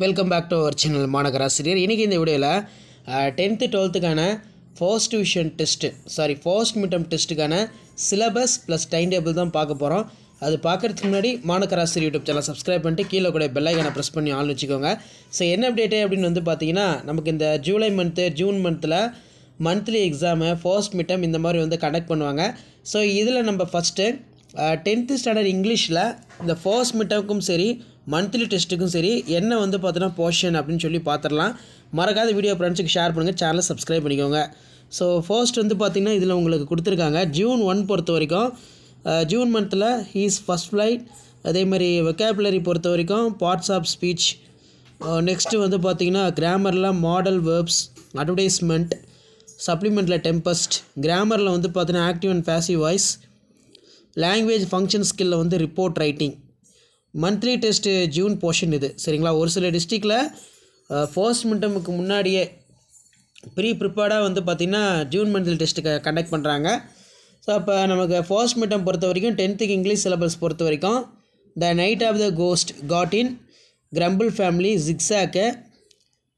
Welcome back to our channel மாநகராசிரியர். இன்றைக்கி இந்த வீடியோவில் 10th 12th first division test first midterm டெஸ்ட்டுக்கான சிலபஸ் ப்ளஸ் டைம் டேபிள் தான் பார்க்க போகிறோம். அது பார்க்குறதுக்கு முன்னாடி மாநகராசிரியர் யூடியூப் சேனல் சப்ஸ்கிரைப் பண்ணிட்டு கீழே கூட பெல் ஐக்கானை ப்ரெஸ் பண்ணி ஆன் வச்சுக்கோங்க. ஸோ என்ன அப்டேட்டு அப்படின்னு வந்து பார்த்தீங்கன்னா, நமக்கு இந்த ஜூன் மந்தில் மந்த்லி எக்ஸாமு ஃபர்ஸ்ட் மிட்டம் இந்த மாதிரி வந்து கண்டக்ட் பண்ணுவாங்க. ஸோ இதில் நம்ம ஃபஸ்ட்டு 10th ஸ்டாண்டர்ட் இங்கிலீஷில் இந்த ஃபர்ஸ்ட் மிட்டமுக்கும் சரி மந்த்லி டெஸ்ட்டுக்கும் சரி என்ன வந்து பார்த்தோன்னா போர்ஷன் அப்படின்னு சொல்லி பார்த்துடலாம். மறக்காத வீடியோ ஃப்ரெண்ட்ஸுக்கு ஷேர் பண்ணுங்கள், சேனலை சப்ஸ்கிரைப் பண்ணிக்கோங்க. ஸோ ஃபர்ஸ்ட் வந்து பார்த்திங்கன்னா இதில் உங்களுக்கு கொடுத்துருக்காங்க ஜூன் 1 பொறுத்த வரைக்கும் ஜூன் மந்தில் ஹீஸ் ஃபஸ்ட் ஃப்ளைட், அதே மாதிரி வெக்காபுலரி பொறுத்த வரைக்கும் பார்ட்ஸ் ஆஃப் ஸ்பீச், நெக்ஸ்ட்டு வந்து பார்த்திங்கன்னா கிராமரில் மாடல் வேர்ப்ஸ், அட்வர்டைஸ்மெண்ட், சப்ளிமெண்ட்டில் டெம்பஸ்ட், கிராமரில் வந்து பார்த்தீங்கன்னா active and passive voice, language function ஸ்கில்லில் வந்து report writing. Monthly test June portion இது சரிங்களா. ஒரு சில டிஸ்ட்ரிக்டில் ஃபர்ஸ்ட் மிட்டமுக்கு முன்னாடியே ப்ரிப்பேர்டாக வந்து பார்த்திங்கன்னா ஜூன் மந்த்லி டெஸ்ட்டு கண்டக்ட் பண்ணுறாங்க. ஸோ அப்போ நமக்கு ஃபர்ஸ்ட் மிட்டம் பொறுத்த வரைக்கும் 10th இங்கிலீஷ் சிலபஸ் பொறுத்த வரைக்கும் the night of the ghost, got in, grumble family, ஜிக்ஸாக்கு,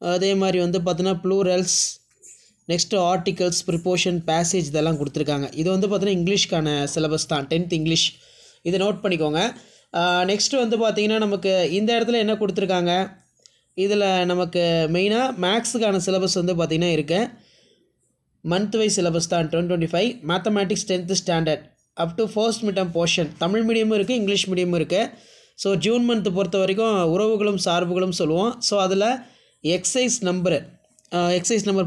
அதே மாதிரி வந்து பார்த்தீங்கன்னா plurals, next articles, preposition, passage இதெல்லாம் கொடுத்துருக்காங்க. இது வந்து பார்த்தீங்கன்னா இங்கிலீஷ்க்கான சிலபஸ் தான் 10th இங்கிலீஷ். இதை நோட் பண்ணிக்கோங்க. நெக்ஸ்ட்டு வந்து பார்த்திங்கன்னா நமக்கு இந்த இடத்துல என்ன கொடுத்துருக்காங்க, இதில் நமக்கு மெயினாக மேக்ஸுக்கான சிலபஸ் வந்து பார்த்திங்கன்னா இருக்குது. மந்த் வைஸ் சிலபஸ் தான் 2025. Mathematics 10th standard up to first midterm portion Tamil மீடியமும் இருக்குது, இங்கிலீஷ் மீடியமும் இருக்குது. ஸோ ஜூன் மந்த் பொறுத்த வரைக்கும் உறவுகளும் சார்புகளும் சொல்லுவோம். ஸோ அதில் எக்ஸைஸ் நம்பர்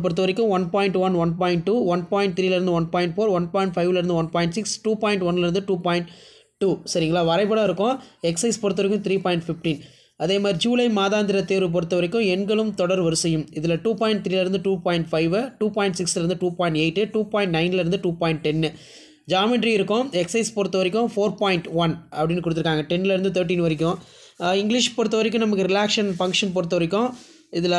பொறுத்த வரைக்கும் 1.1, 1.2, 1.3லேருந்து 1.4, 1.5லேருந்து 1.6, 2.1லேருந்து 2.2 சரிங்களா. வரைபடம் இருக்கும். எக்ஸைஸ் பொறுத்த வரைக்கும் 3.15. அதே மாதிரி ஜூலை மாதாந்திர தேர்வு பொறுத்த வரைக்கும் எண்களும் தொடர் வரிசையும் இதில் 2.3லேருந்து 2.5, 2.6லேருந்து 2.8, 2.9லேருந்து 2.10 ஜாமெட்ரி இருக்கும். எக்ஸைஸ் பொறுத்த வரைக்கும் 4.1 அப்படின்னு கொடுத்துருக்காங்க 10லேருந்து 13 வரைக்கும். இங்கிலீஷ் பொறுத்த வரைக்கும் நமக்கு ரிலாக்ஷன் ஃபங்க்ஷன் பொறுத்த வரைக்கும் இதில்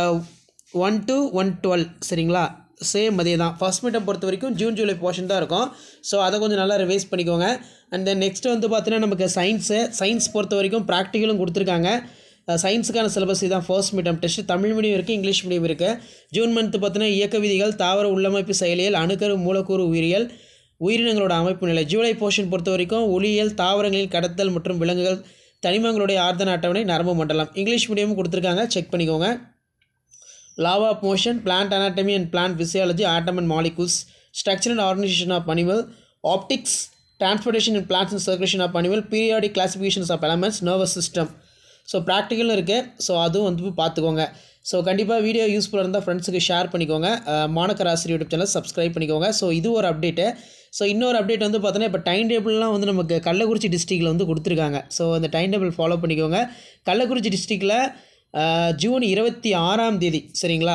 1 to 112 சரிங்களா. சேம் அதே தான். ஃபஸ்ட் மிட்டம் பொறுத்த வரைக்கும் ஜூலை போர்ஷன் தான் இருக்கும். ஸோ அதை கொஞ்சம் நல்லா ரிவைஸ் பண்ணிக்கோங்க. அண்ட் தென் நெக்ஸ்ட்டு வந்து பார்த்தீங்கன்னா நமக்கு சயின்ஸ் பொறுத்த வரைக்கும் ப்ராக்டிக்கலும் கொடுத்துருக்காங்க. சயின்ஸுக்கான சிலபஸ் இதுதான் first midterm test. Tamil medium இருக்குது, இங்கிலீஷ் மீடியம் இருக்குது. ஜூன் மந்த் பார்த்தீங்கன்னா இயக்க விதிகள், தாவர உள்ளமைப்பு செயலியல், அணுக்கரு மூலக்கூறு உயிரியல், உயிரினங்களோட அமைப்பு நிலை. ஜூலை போர்ஷன் பொறுத்த வரைக்கும் ஒளியியல், தாவரங்களில் கடத்தல் மற்றும் விலங்குகள், தனிமங்களுடைய ஆர்தன அட்டவணை, நரம்பு மண்டலம். இங்கிலீஷ் மீடியமும் கொடுத்துருக்காங்க, செக் பண்ணிக்கோங்க. law of motion, plant anatomy and plant physiology, atom and molecules, structure and organization of animal, optics, transportation in plants and circulation of animal, periodic classifications of elements, nervous system. So ப்ராக்டிக்கலும் இருக்குது. So அதுவும் வந்து பார்த்துக்கோங்க. So கண்டிப்பாக video யூஸ்ஃபுல்லாக இருந்தால் ஃப்ரெண்ட்ஸுக்கு share பண்ணிக்கோங்க. மாநகராசிரியர் யூடியூப் சேனல் சப்ஸ்கிரைப் பண்ணிக்கோங்க. ஸோ இது ஒரு அப்டேட்டு. ஸோ இன்னொரு அப்டேட் வந்து பார்த்தோன்னா இப்போ டைம் டேபிள்லாம் வந்து நமக்கு கள்ளக்குறிச்சி டிஸ்ட்ரிக்டில் வந்து கொடுத்துருக்காங்க. ஸோ அந்த டைம் டேபிள் ஃபாலோ பண்ணிக்கோங்க. கள்ளக்குறிச்சி டிஸ்ட்ரிக்டில் ஜூன் 26 சரிங்களா.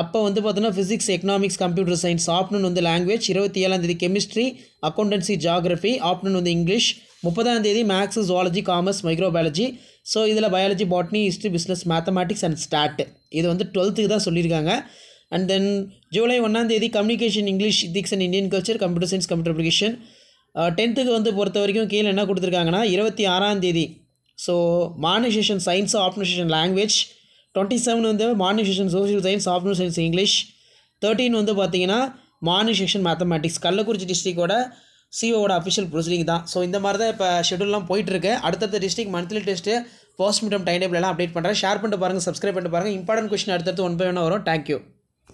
அப்போ வந்து பார்த்தோன்னா physics, economics, computer science, afternoon வந்து language, 27 chemistry, accountancy, geography, afternoon வந்து English, 30 maths, zoology, commerce, microbiology. So இதில் biology, botany, history, business, mathematics and stat. இது வந்து 12th தான் சொல்லியிருக்காங்க. And then July 1 communication, English, ethics and Indian culture, computer science, computer application. 10th வந்து பொறுத்த வரைக்கும் கீழே என்ன கொடுத்துருக்காங்கன்னா 26 so morning session science, afternoon session language, 27 வந்து morning session social science, afternoon science English, 13 வந்து பார்த்தீங்கன்னா மார்னிங் செஷன் மேத்தமேட்டிக்ஸ். கள்ளக்குறிச்சி டிஸ்ட்ரிக்டோட சிஓவோட அஃபிஷியல் ப்ரொசீடிங் தான். ஸோ இந்த மாதிரி தான் இப்போ ஷெடியூல்லாம் போயிட்டுருக்கு. அடுத்தடுத்த district monthly test, first midterm time table எல்லாம் அப்டேட் பண்ணுறேன். ஷேர் பண்ணிட்டு பாருங்கள், சப்ஸ்கிரைப் பண்ணிட்டு பாருங்கள். இம்பார்ட்டன்ட் கொஸ்டின் அடுத்தடுத்து 1 by 1 வரும். தேங்க்யூ.